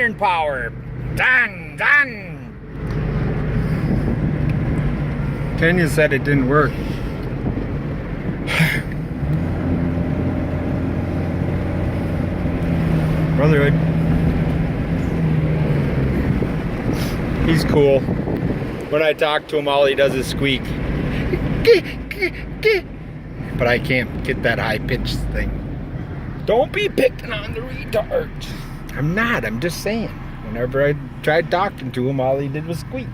Saturn power. Done, done. Kenya said it didn't work. Brotherhood. He's cool. When I talk to him, all he does is squeak. But I can't get that high-pitched thing. Don't be picking on the retard. I'm not, I'm just saying. Whenever I tried talking to him, all he did was squeak.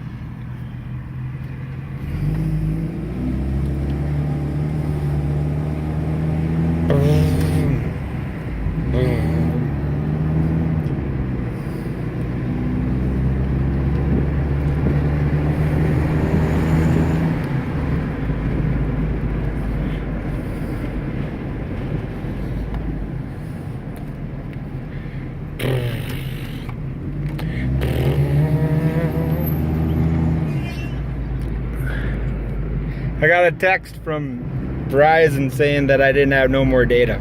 I got a text from Verizon saying that I didn't have no more data.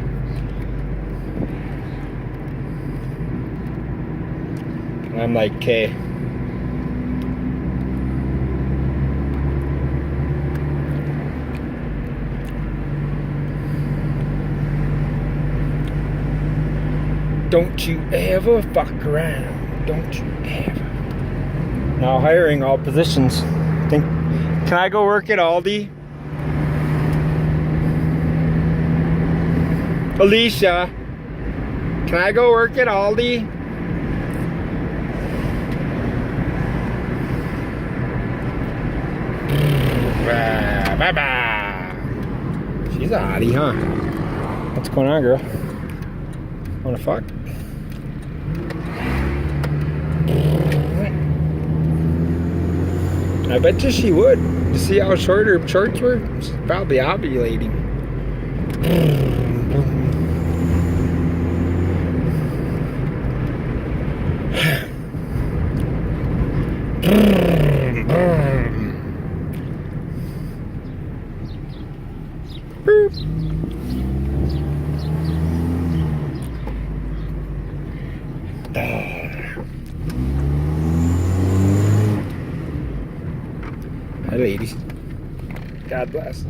And I'm like, okay. Don't you ever fuck around. Don't you ever. Now hiring all positions. Can I go work at Aldi? Alicia, can I go work at Aldi? She's a hottie, huh? What's going on, girl? Wanna fuck? I bet you she would. You see how short her shorts were? She's probably ovulating. Hi, ladies. God bless.